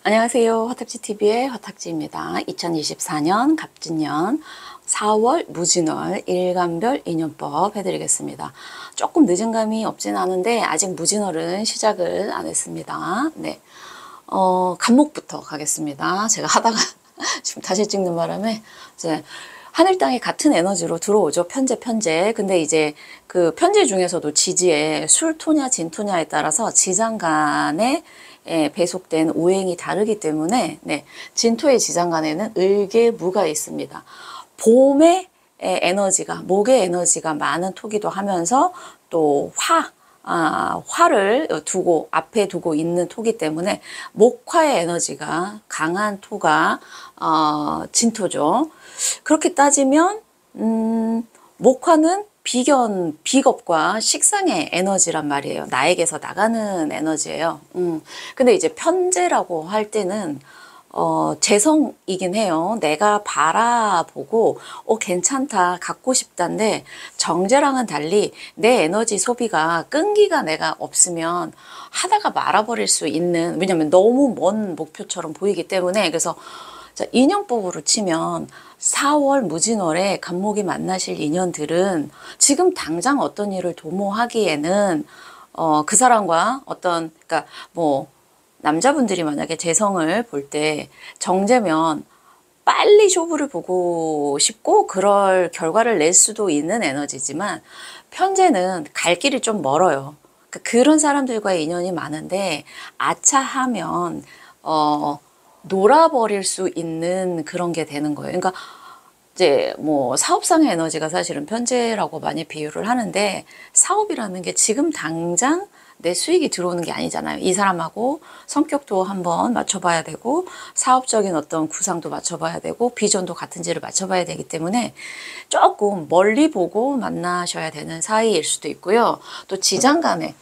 안녕하세요. 화탁지TV의 화탁지입니다. 2024년 갑진년 4월 무진월 일간별 인연법 해드리겠습니다. 조금 늦은 감이 없진 않은데 아직 무진월은 시작을 안 했습니다. 네, 간목부터 가겠습니다. 제가 하다가 지금 다시 찍는 바람에 이제 하늘 땅이 같은 에너지로 들어오죠. 편재. 근데 이제 그 편재 중에서도 지지에 술토냐 진토냐에 따라서 지장 간에 배속된 오행이 다르기 때문에 진토의 지장 간에는 을계무가 있습니다. 봄의 에너지가 목의 에너지가 많은 토기도 하면서 또 화를 앞에 두고 있는 토기 때문에 목화의 에너지가 강한 토가 진토죠. 그렇게 따지면 목화는 비겁과 식상의 에너지란 말이에요. 나에게서 나가는 에너지예요. 근데 이제 편재라고 할 때는 재성이긴 해요. 내가 바라보고 괜찮다, 갖고 싶다인데 정제랑은 달리 내 에너지 소비가 끈기가 내가 없으면 하다가 말아버릴 수 있는, 왜냐면 너무 먼 목표처럼 보이기 때문에. 그래서 자, 인연법으로 치면 4월 무진월에 간목이 만나실 인연들은 지금 당장 어떤 일을 도모하기에는 그 사람과 그러니까 뭐 남자분들이 만약에 재성을 볼 때 정제면 빨리 쇼부를 보고 싶고 그럴 결과를 낼 수도 있는 에너지지만 편재는 갈 길이 좀 멀어요. 그러니까 그런 사람들과의 인연이 많은데 아차하면 놀아버릴 수 있는 그런 게 되는 거예요. 그러니까 이제 뭐 사업상의 에너지가 사실은 편재라고 많이 비유를 하는데, 사업이라는 게 지금 당장 내 수익이 들어오는 게 아니잖아요. 이 사람하고 성격도 한번 맞춰봐야 되고 사업적인 어떤 구상도 맞춰봐야 되고 비전도 같은지를 맞춰봐야 되기 때문에 조금 멀리 보고 만나셔야 되는 사이일 수도 있고요. 또 지장 간에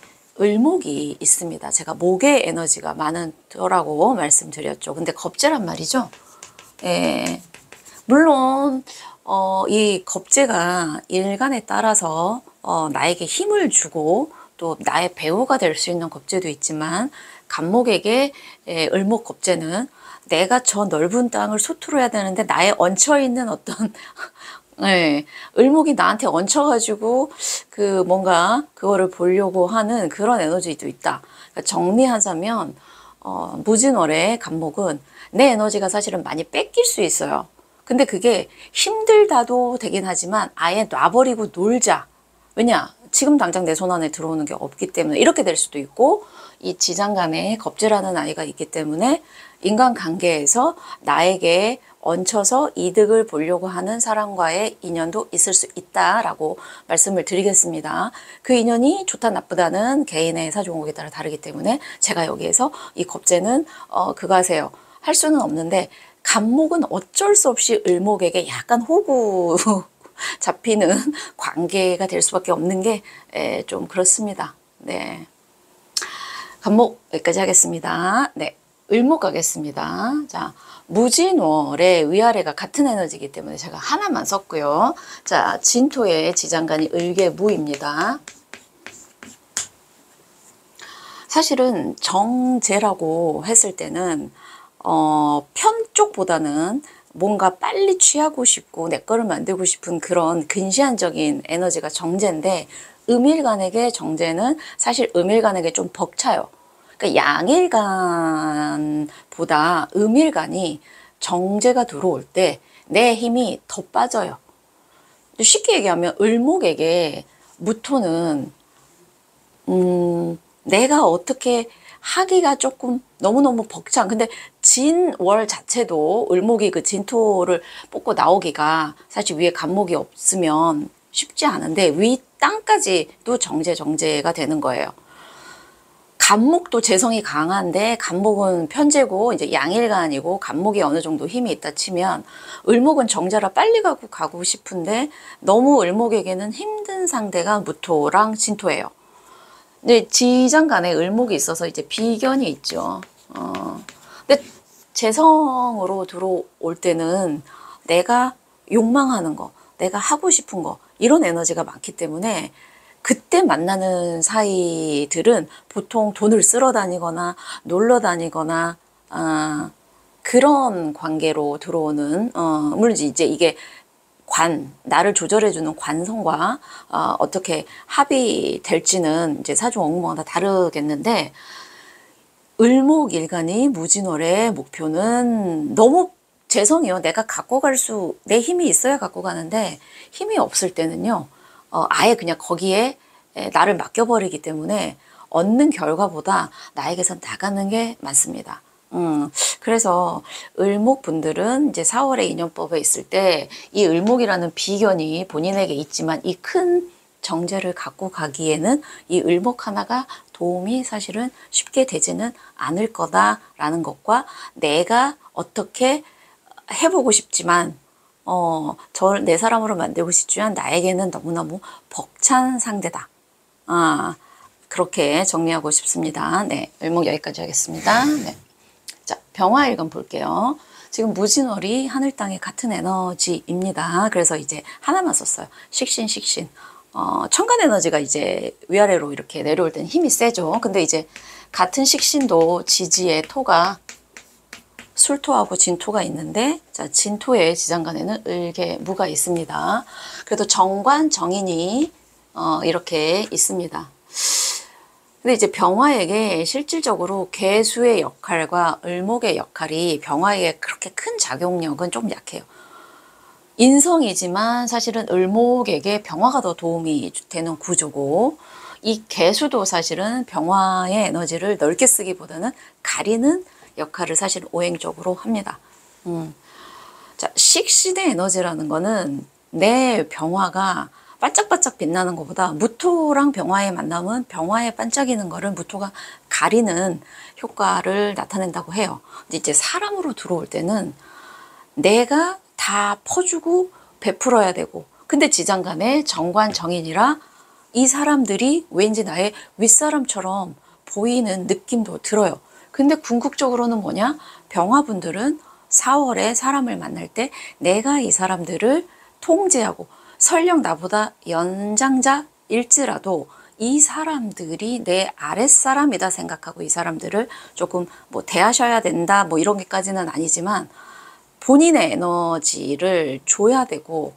을목이 있습니다. 제가 목의 에너지가 많더라고 말씀드렸죠. 근데 겁재란 말이죠. 예. 물론 이 겁재가 일간에 따라서 나에게 힘을 주고 또 나의 배우가 될 수 있는 겁재도 있지만, 간목에게 을목 겁재는 내가 저 넓은 땅을 소투로 해야 되는데 나에 얹혀있는 어떤 을목이 나한테 얹혀가지고 뭔가 그거를 보려고 하는 그런 에너지도 있다. 그러니까 정리하자면 무진월의 간목은 내 에너지가 사실은 많이 뺏길 수 있어요. 근데 그게 힘들다도 되긴 하지만 아예 놔버리고 놀자. 왜냐? 지금 당장 내 손 안에 들어오는 게 없기 때문에 이렇게 될 수도 있고, 이 지장간에 겁재라는 아이가 있기 때문에 인간관계에서 나에게 얹혀서 이득을 보려고 하는 사람과의 인연도 있을 수 있다라고 말씀을 드리겠습니다. 그 인연이 좋다 나쁘다는 개인의 사주공국에 따라 다르기 때문에 제가 여기에서 이 겁재는 그거 하세요 할 수는 없는데, 간목은 어쩔 수 없이 을목에게 약간 호구 잡히는 관계가 될 수밖에 없는 게 좀 그렇습니다. 네. 간목 여기까지 하겠습니다. 네. 을목 가겠습니다. 자, 무진월의 위아래가 같은 에너지이기 때문에 제가 하나만 썼고요. 자, 진토의 지장간이 을계무입니다. 사실은 정제라고 했을 때는 편 쪽보다는 뭔가 빨리 취하고 싶고 내 거를 만들고 싶은 그런 근시안적인 에너지가 정제인데, 음일간에게 정제는 사실 음일간에게 좀 벅차요. 그러니까 양일간보다 음일간이 정제가 들어올 때 내 힘이 더 빠져요. 쉽게 얘기하면 을목에게 무토는 내가 어떻게 하기가 조금 너무너무 벅찬, 근데 진월 자체도 을목이 그 진토를 뽑고 나오기가 사실 위에 간목이 없으면 쉽지 않은데 위 땅까지도 정제가 되는 거예요. 간목도 재성이 강한데 간목은 편재고 이제 양일간이고 간목이 어느 정도 힘이 있다 치면, 을목은 정제라 빨리 가고 싶은데 너무 을목에게는 힘든 상대가 무토랑 진토예요. 근데 지장간에 을목이 있어서 이제 비견이 있죠. 근데 재성으로 들어올 때는 내가 욕망하는 거, 내가 하고 싶은 거, 이런 에너지가 많기 때문에 그때 만나는 사이들은 보통 돈을 쓸어 다니거나 놀러 다니거나 그런 관계로 들어오는, 물론 이제 이게 나를 조절해주는 관성과 어떻게 합의될지는 이제 사주 원국마다 다르겠는데, 을목일간이 무진월의 목표는 너무 죄송해요. 내가 갖고 내 힘이 있어야 갖고 가는데, 힘이 없을 때는요, 아예 그냥 거기에 나를 맡겨버리기 때문에 얻는 결과보다 나에게선 나가는 게 많습니다. 그래서 을목 분들은 이제 4월에 인연법에 있을 때 이 을목이라는 비견이 본인에게 있지만 이 큰 정제를 갖고 가기에는 이 을목 하나가 도움이 사실은 쉽게 되지는 않을 거다라는 것과, 내가 어떻게 해보고 싶지만 내 사람으로 만들고 싶지만 나에게는 너무너무 벅찬 상대다. 그렇게 정리하고 싶습니다. 네, 을목 여기까지 하겠습니다. 네. 자, 병화일간 볼게요. 지금 무진월이 하늘 땅이 같은 에너지입니다. 그래서 이제 하나만 썼어요. 식신. 천간 에너지가 이제 위아래로 이렇게 내려올 때는 힘이 세죠. 근데 이제 같은 식신도 지지에 토가, 술토하고 진토가 있는데, 자, 진토의 지장간에는 을계 무가 있습니다. 그래도 정관 정인이 이렇게 있습니다. 근데 이제 병화에게 실질적으로 개수의 역할과 을목의 역할이 병화에게 그렇게 큰 작용력은 좀 약해요. 인성이지만 사실은 을목에게 병화가 더 도움이 되는 구조고, 이 개수도 사실은 병화의 에너지를 넓게 쓰기보다는 가리는 역할을 사실 오행적으로 합니다. 자, 식신의 에너지라는 거는 내 병화가 반짝반짝 빛나는 것보다 무토랑 병화의 만남은 병화에 반짝이는 거를 무토가 가리는 효과를 나타낸다고 해요. 근데 이제 사람으로 들어올 때는 내가 다 퍼주고 베풀어야 되고, 근데 지장간에 정관 정인이라 이 사람들이 왠지 나의 윗사람처럼 보이는 느낌도 들어요. 근데 궁극적으로는 뭐냐? 병화분들은 4월에 사람을 만날 때 내가 이 사람들을 통제하고, 설령 나보다 연장자일지라도 이 사람들이 내 아랫사람이다 생각하고 이 사람들을 조금 뭐 대하셔야 된다 뭐 이런 게까지는 아니지만, 본인의 에너지를 줘야 되고,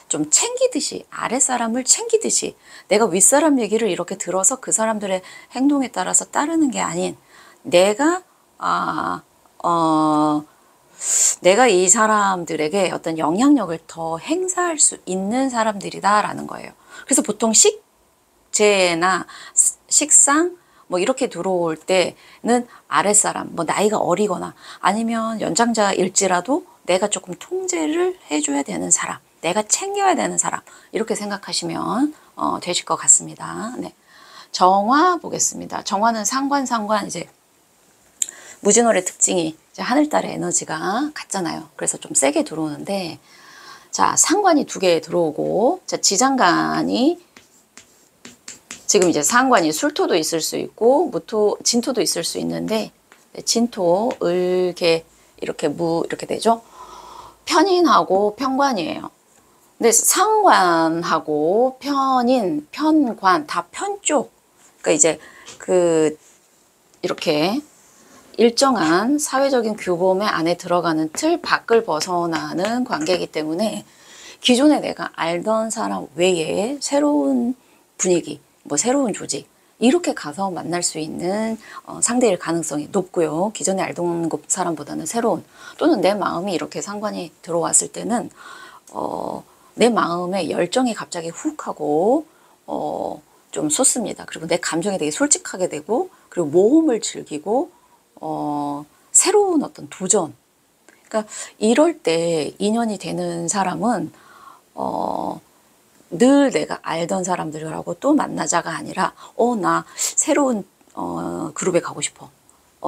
좀 챙기듯이, 아랫사람을 챙기듯이, 내가 윗사람 얘기를 이렇게 들어서 그 사람들의 행동에 따라서 따르는 게 아닌, 내가 이 사람들에게 어떤 영향력을 더 행사할 수 있는 사람들이다라는 거예요. 그래서 보통 식재나 식상 뭐 이렇게 들어올 때는 아랫사람, 뭐 나이가 어리거나 아니면 연장자일지라도 내가 조금 통제를 해줘야 되는 사람, 내가 챙겨야 되는 사람, 이렇게 생각하시면 되실 것 같습니다. 네. 정화 보겠습니다. 정화는 상관 이제 무진월의 특징이 이제 하늘달의 에너지가 같잖아요. 그래서 좀 세게 들어오는데, 자, 상관이 2개 들어오고, 자, 지장간이 지금 이제 상관이 술토도 있을 수 있고 진토도 있을 수 있는데, 진토, 을계 이렇게 이렇게 되죠. 편인하고 편관이에요. 근데 상관하고 편인, 편관 다 편쪽. 그러니까 이제 이렇게 일정한 사회적인 규범의 안에 들어가는 틀 밖을 벗어나는 관계이기 때문에 기존에 내가 알던 사람 외에 새로운 분위기, 뭐 새로운 조직 이렇게 가서 만날 수 있는 상대일 가능성이 높고요. 기존에 알던 사람보다는 새로운, 또는 내 마음이 이렇게 상관이 들어왔을 때는 내 마음에 열정이 갑자기 훅 하고 좀 솟습니다. 그리고 내 감정에 되게 솔직하게 되고, 그리고 모험을 즐기고 새로운 어떤 도전. 그러니까 이럴 때 인연이 되는 사람은 늘 내가 알던 사람들하고 또 만나자가 아니라 나 새로운 그룹에 가고 싶어.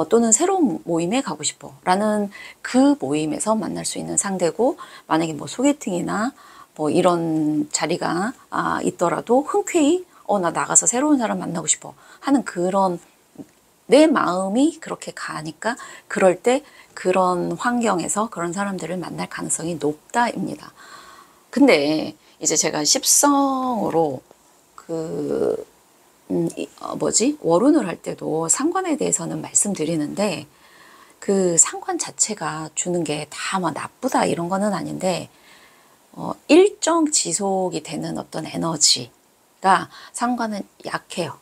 또는 새로운 모임에 가고 싶어 라는 그 모임에서 만날 수 있는 상대고, 만약에 뭐 소개팅이나 뭐 이런 자리가 있더라도 흔쾌히 나 나가서 새로운 사람 만나고 싶어 하는 그런, 내 마음이 그렇게 가니까 그럴 때 그런 환경에서 그런 사람들을 만날 가능성이 높다입니다. 근데 이제 제가 십성으로 월운을 할 때도 상관에 대해서는 말씀드리는데, 그 상관 자체가 주는 게 다 뭐 나쁘다 이런 거는 아닌데, 일정 지속이 되는 어떤 에너지가 상관은 약해요.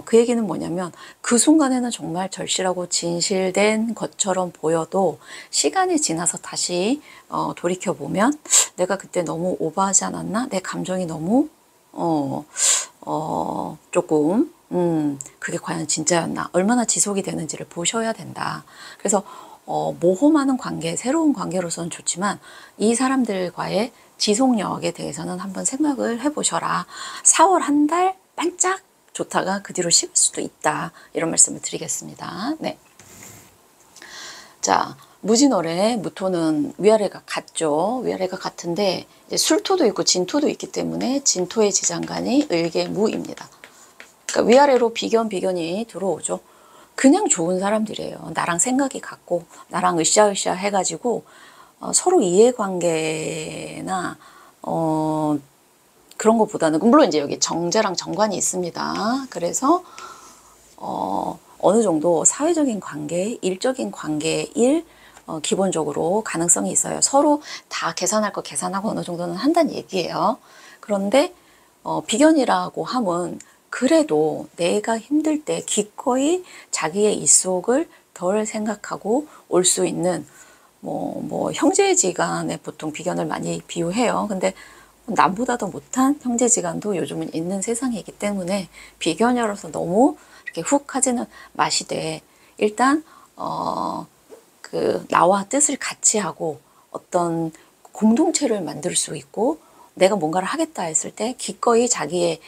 그 얘기는 뭐냐면 그 순간에는 정말 절실하고 진실된 것처럼 보여도 시간이 지나서 다시 돌이켜보면 내가 그때 너무 오버하지 않았나? 내 감정이 너무 조금 그게 과연 진짜였나? 얼마나 지속이 되는지를 보셔야 된다. 그래서 모험하는 관계, 새로운 관계로서는 좋지만 이 사람들과의 지속력에 대해서는 한번 생각을 해보셔라. 4월 한 달 반짝 좋다가 그 뒤로 식을 수도 있다. 이런 말씀을 드리겠습니다. 네. 자, 무진월에 무토는 위아래가 같죠. 위아래가 같은데 이제 술토도 있고 진토도 있기 때문에 진토의 지장간이 을개무입니다. 그러니까 위아래로 비견이 들어오죠. 그냥 좋은 사람들이에요. 나랑 생각이 같고 나랑 으쌰으쌰 해가지고 서로 이해관계나 그런 것보다는, 물론 이제 여기 정제랑 정관이 있습니다. 그래서 어느 정도 사회적인 관계, 일적인 관계일 기본적으로 가능성이 있어요. 서로 다 계산할 거 계산하고 어느 정도는 한다는 얘기예요. 그런데 비견이라고 함은 그래도 내가 힘들 때 기꺼이 자기의 입속을 덜 생각하고 올 수 있는 뭐 형제지간에 보통 비견을 많이 비유해요. 근데 남보다 더 못한 형제지간도 요즘은 있는 세상이기 때문에 비견이라서 너무 이렇게 훅 하지는 마시되, 일단 그 나와 뜻을 같이 하고 어떤 공동체를 만들 수 있고 내가 뭔가를 하겠다 했을 때 기꺼이 자기의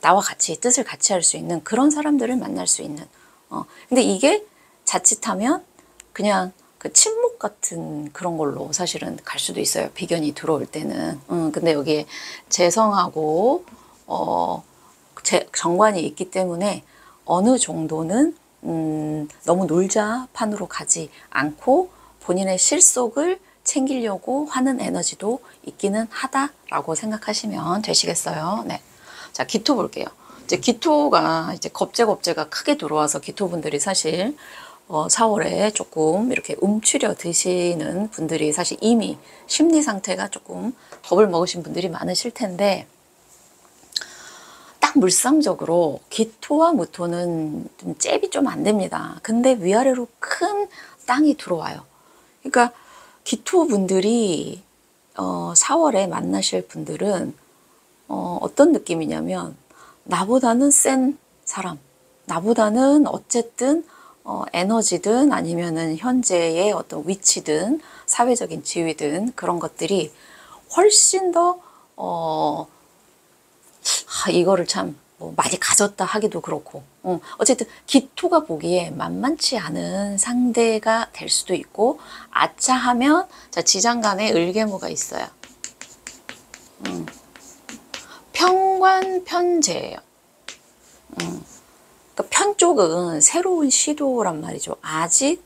나와 같이 뜻을 같이 할 수 있는 그런 사람들을 만날 수 있는. 근데 이게 자칫하면 그냥 그 침묵 같은 그런 걸로 사실은 갈 수도 있어요. 비견이 들어올 때는. 근데 여기에 재성하고 정관이 있기 때문에 어느 정도는 너무 놀자판으로 가지 않고 본인의 실속을 챙기려고 하는 에너지도 있기는 하다라고 생각하시면 되시겠어요. 네. 자, 기토 볼게요. 이제 기토가 이제 겁재가 크게 들어와서 기토분들이 사실 4월에 조금 이렇게 움츠려 드시는 분들이 사실 이미 심리 상태가 조금 겁을 먹으신 분들이 많으실 텐데, 딱 물상적으로 기토와 무토는 좀 잽이 좀 안 됩니다. 근데 위아래로 큰 땅이 들어와요. 그러니까 기토 분들이 4월에 만나실 분들은 어떤 느낌이냐면 나보다는 센 사람, 나보다는 어쨌든 에너지든 아니면은 현재의 어떤 위치든 사회적인 지위든 그런 것들이 훨씬 더 이거를 참 뭐 많이 가졌다 하기도 그렇고, 어쨌든 기토가 보기에 만만치 않은 상대가 될 수도 있고, 아차하면 자, 지장간에 을개무가 있어요. 편관편재예요. 그러니까 편 쪽은 새로운 시도란 말이죠. 아직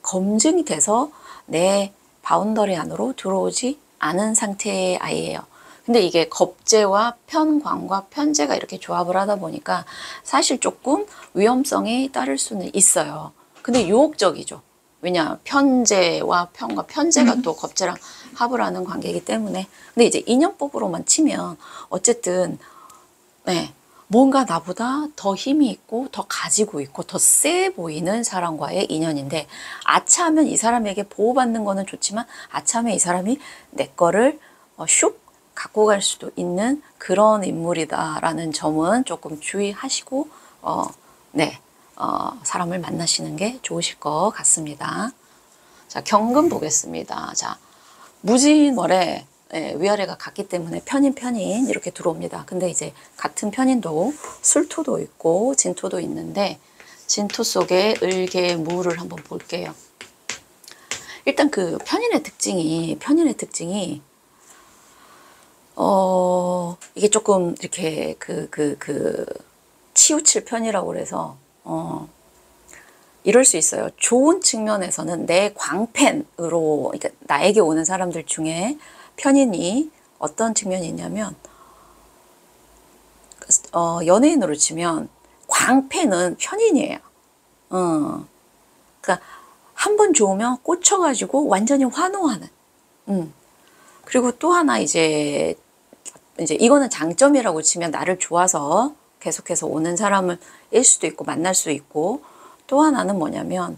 검증이 돼서 내 바운더리 안으로 들어오지 않은 상태의 아이예요. 근데 이게 겁재와 편관과 편재가 이렇게 조합을 하다 보니까 사실 조금 위험성이 따를 수는 있어요. 근데 유혹적이죠. 왜냐, 편재와 편과 편재가 또 겁재랑 합을 하는 관계이기 때문에. 근데 이제 인연법으로만 치면 어쨌든 네, 뭔가 나보다 더 힘이 있고 더 가지고 있고 더 세 보이는 사람과의 인연인데, 아차하면 이 사람에게 보호받는 거는 좋지만 아차하면 이 사람이 내 거를 슉 갖고 갈 수도 있는 그런 인물이다라는 점은 조금 주의하시고 네, 사람을 만나시는 게 좋으실 것 같습니다. 자, 경금 보겠습니다. 자, 무진월에 위아래가 같기 때문에 편인 이렇게 들어옵니다. 근데 이제 같은 편인도 술토도 있고 진토도 있는데, 진토 속에 을개무를 한번 볼게요. 일단 그 편인의 특징이 이게 조금 이렇게 치우칠 편이라고 그래서 이럴 수 있어요. 좋은 측면에서는 내 광팬으로, 그러니까 나에게 오는 사람들 중에 편인이 어떤 측면이 있냐면, 연예인으로 치면 광팬은 편인이에요. 그러니까 한 번 좋으면 꽂혀가지고 완전히 환호하는. 그리고 또 하나 이제 이거는 장점이라고 치면 나를 좋아서 계속해서 오는 사람을 일 수도 있고 만날 수 있고, 또 하나는 뭐냐면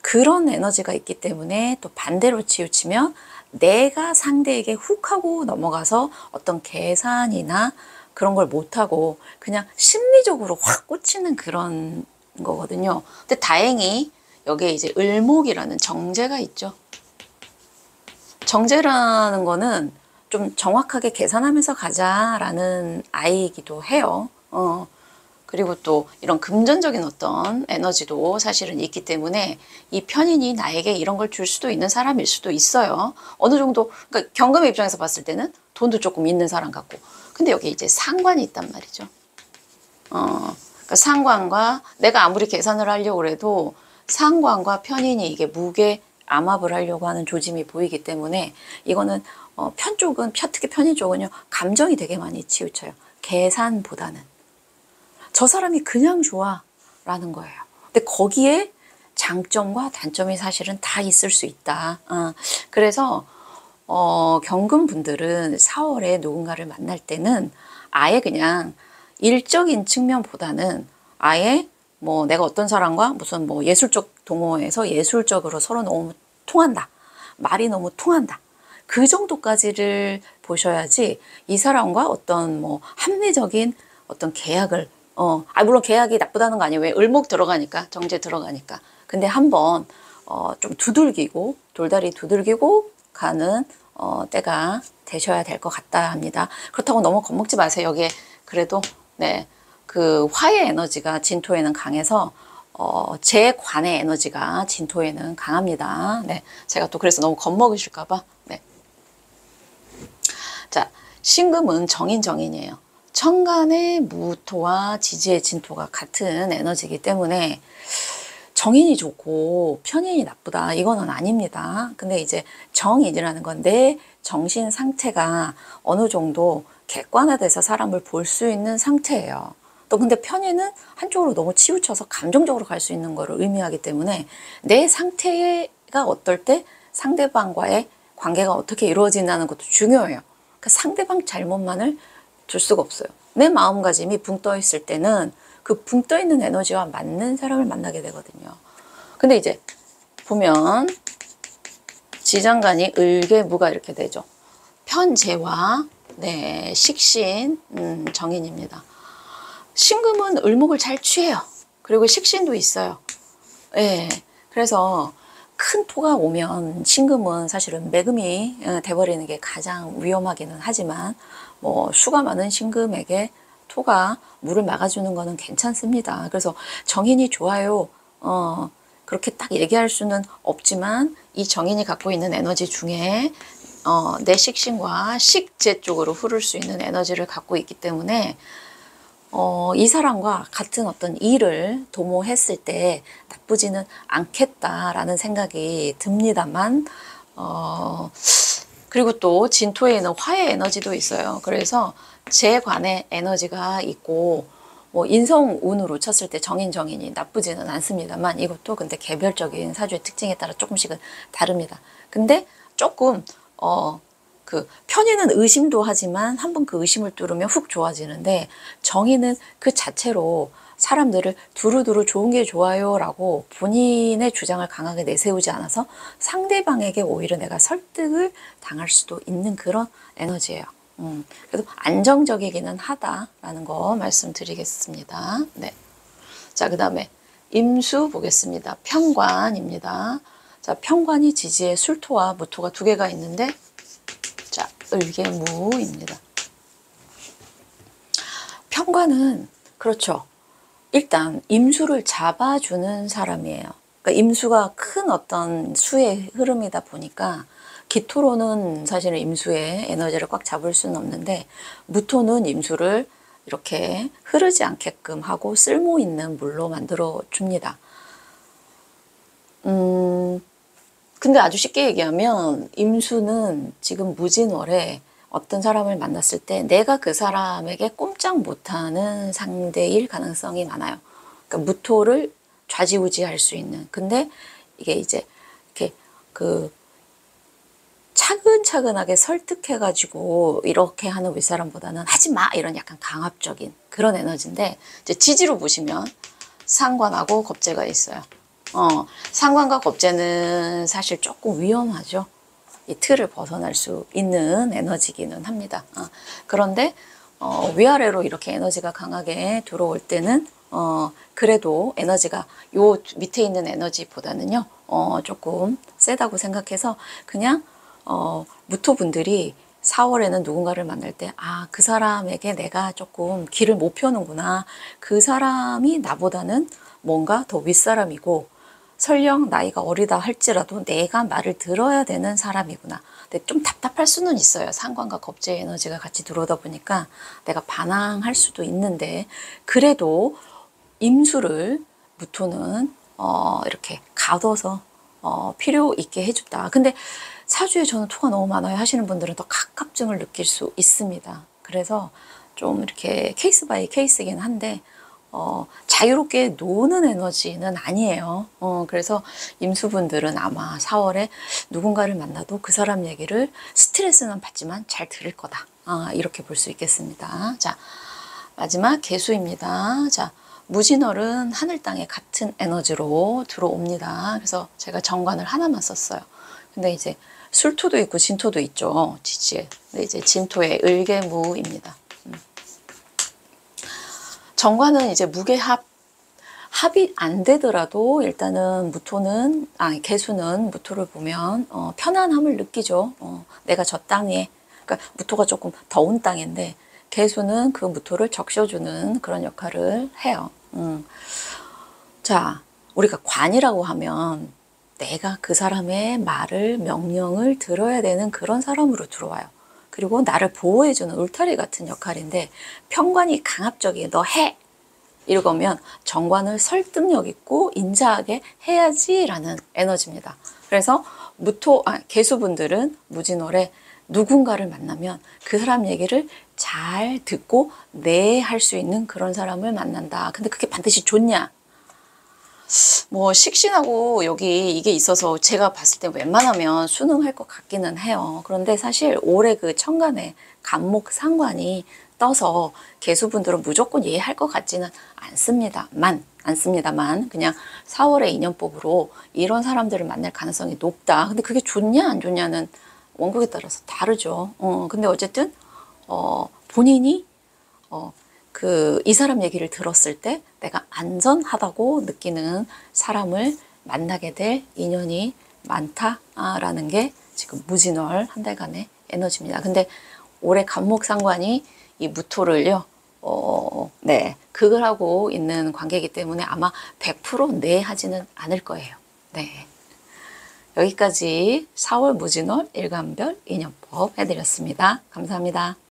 그런 에너지가 있기 때문에 또 반대로 치우치면 내가 상대에게 훅 하고 넘어가서 어떤 계산이나 그런 걸 못하고 그냥 심리적으로 확 꽂히는 그런 거거든요. 근데 다행히 여기에 이제 을목이라는 정제가 있죠. 정제라는 거는 좀 정확하게 계산하면서 가자라는 아이이기도 해요. 그리고 또 이런 금전적인 어떤 에너지도 사실은 있기 때문에 이 편인이 나에게 이런 걸 줄 수도 있는 사람일 수도 있어요. 어느 정도, 그러니까 경금의 입장에서 봤을 때는 돈도 조금 있는 사람 같고. 근데 여기 이제 상관이 있단 말이죠. 그러니까 상관과 내가 아무리 계산을 하려고 해도 상관과 편인이 이게 무게 암합을 하려고 하는 조짐이 보이기 때문에 이거는 편 쪽은, 특히 편인 쪽은요, 감정이 되게 많이 치우쳐요. 계산보다는. 저 사람이 그냥 좋아 라는 거예요. 근데 거기에 장점과 단점이 사실은 다 있을 수 있다. 그래서 경금 분들은 4월에 누군가를 만날 때는 아예 그냥 일적인 측면보다는 아예 뭐 내가 어떤 사람과 무슨 뭐 예술적 동호회에서 예술적으로 서로 너무 통한다. 말이 너무 통한다. 그 정도까지를 보셔야지 이 사람과 어떤 뭐 합리적인 어떤 계약을 물론 계약이 나쁘다는 거 아니에요. 왜? 을목 들어가니까, 정제 들어가니까. 근데 한번 좀 두들기고, 돌다리 두들기고 가는 때가 되셔야 될 것 같다 합니다. 그렇다고 너무 겁먹지 마세요. 여기에 그래도 네, 그 화의 에너지가 진토에는 강해서 제 관의 에너지가 진토에는 강합니다. 네, 제가 또 그래서 너무 겁먹으실까봐. 네. 자, 신금은 정인이에요. 천간의 무토와 지지의 진토가 같은 에너지이기 때문에 정인이 좋고 편인이 나쁘다 이거는 아닙니다. 근데 이제 정인이라는 건 내 정신 상태가 어느 정도 객관화돼서 사람을 볼 수 있는 상태예요. 또 근데 편인은 한쪽으로 너무 치우쳐서 감정적으로 갈 수 있는 거를 의미하기 때문에 내 상태가 어떨 때 상대방과의 관계가 어떻게 이루어진다는 것도 중요해요. 그러니까 상대방 잘못만을 둘 수가 없어요. 내 마음가짐이 붕 떠 있을 때는 그 붕 떠 있는 에너지와 맞는 사람을 만나게 되거든요. 근데 이제 보면 지장간이 을계무가 이렇게 되죠. 편재와 네, 식신 정인입니다. 신금은 을목을 잘 취해요. 그리고 식신도 있어요. 예. 그래서 큰 토가 오면 신금은 사실은 매금이 돼버리는 게 가장 위험하기는 하지만 뭐 수가 많은 신금에게 토가 물을 막아주는 거는 괜찮습니다. 그래서 정인이 좋아요. 그렇게 딱 얘기할 수는 없지만 이 정인이 갖고 있는 에너지 중에 내 식신과 식재 쪽으로 흐를 수 있는 에너지를 갖고 있기 때문에 이 사람과 같은 어떤 일을 도모했을 때 나쁘지는 않겠다라는 생각이 듭니다만 그리고 또 진토에는 화의 에너지도 있어요. 그래서 제 관의 에너지가 있고 뭐 인성운으로 쳤을 때 정인이 나쁘지는 않습니다만 이것도 근데 개별적인 사주의 특징에 따라 조금씩은 다릅니다. 근데 조금 그 편인은 의심도 하지만 한번 그 의심을 뚫으면 훅 좋아지는데 정인은 그 자체로 사람들을 두루두루 좋은 게 좋아요 라고 본인의 주장을 강하게 내세우지 않아서 상대방에게 오히려 내가 설득을 당할 수도 있는 그런 에너지예요. 그래도 안정적이기는 하다라는 거 말씀드리겠습니다. 네. 자, 그 다음에 임수 보겠습니다. 편관입니다. 자, 편관이 지지에 술토와 무토가 두 개가 있는데 자, 을계무입니다. 편관은 그렇죠. 일단 임수를 잡아주는 사람이에요. 그러니까 임수가 큰 어떤 수의 흐름이다 보니까 기토로는 사실은 임수의 에너지를 꽉 잡을 수는 없는데 무토는 임수를 이렇게 흐르지 않게끔 하고 쓸모 있는 물로 만들어 줍니다. 근데 아주 쉽게 얘기하면 임수는 지금 무진월에 어떤 사람을 만났을 때 내가 그 사람에게 꼼짝 못하는 상대일 가능성이 많아요. 그러니까 무토를 좌지우지할 수 있는. 근데 이게 이제 이렇게 그 차근차근하게 설득해가지고 이렇게 하는 윗사람보다는 하지 마! 이런 약간 강압적인 그런 에너지인데, 이제 지지로 보시면 상관하고 겁재가 있어요. 상관과 겁재는 사실 조금 위험하죠. 이 틀을 벗어날 수 있는 에너지기는 합니다. 그런데 위아래로 이렇게 에너지가 강하게 들어올 때는 그래도 에너지가 요 밑에 있는 에너지보다는요 조금 세다고 생각해서 그냥 무토분들이 4월에는 누군가를 만날 때, 아, 그 사람에게 내가 조금 길을 못 펴는구나. 그 사람이 나보다는 뭔가 더 윗사람이고, 설령 나이가 어리다 할지라도 내가 말을 들어야 되는 사람이구나. 근데 좀 답답할 수는 있어요. 상관과 겁재의 에너지가 같이 들어오다 보니까 내가 반항할 수도 있는데, 그래도 임수를 무토는 이렇게 가둬서 필요 있게 해줬다. 근데 사주에 저는 토가 너무 많아요 하시는 분들은 더 가깝증을 느낄 수 있습니다. 그래서 좀 이렇게 케이스 바이 케이스긴 한데 자유롭게 노는 에너지는 아니에요. 그래서 임수분들은 아마 4월에 누군가를 만나도 그 사람 얘기를 스트레스는 받지만 잘 들을 거다. 이렇게 볼 수 있겠습니다. 자, 마지막 개수입니다. 자, 무진월은 하늘 땅의 같은 에너지로 들어옵니다. 그래서 제가 정관을 하나만 썼어요. 근데 이제 술토도 있고 진토도 있죠. 지지에. 근데 이제 진토의 을개무입니다. 정관은 이제 합이 안 되더라도 일단은 개수는 무토를 보면 편안함을 느끼죠. 내가 저 땅에, 그러니까 무토가 조금 더운 땅인데 개수는 그 무토를 적셔주는 그런 역할을 해요. 자, 우리가 관이라고 하면 내가 그 사람의 말을, 명령을 들어야 되는 그런 사람으로 들어와요. 그리고 나를 보호해주는 울타리 같은 역할인데, 편관이 강압적이게 너 해! 이러면 정관을 설득력 있고 인자하게 해야지라는 에너지입니다. 그래서 개수분들은 무진월에 누군가를 만나면 그 사람 얘기를 잘 듣고 네 할 수 있는 그런 사람을 만난다. 근데 그게 반드시 좋냐? 뭐 식신하고 여기 이게 있어서 제가 봤을 때 웬만하면 순응할 것 같기는 해요. 그런데 사실 올해 그 천간에 간목 상관이 떠서 개수분들은 무조건 이해할 것 같지는 않습니다만 그냥 4월의 인연법으로 이런 사람들을 만날 가능성이 높다. 근데 그게 좋냐 안 좋냐는 원국에 따라서 다르죠. 근데 어쨌든 본인이 이 사람 얘기를 들었을 때 내가 안전하다고 느끼는 사람을 만나게 될 인연이 많다라는 게 지금 무진월 한 달간의 에너지입니다. 근데 올해 간목 상관이 이 무토를요, 그걸 하고 있는 관계이기 때문에 아마 100% 네 하지는 않을 거예요. 네. 여기까지 4월 무진월 일간별 인연법 해드렸습니다. 감사합니다.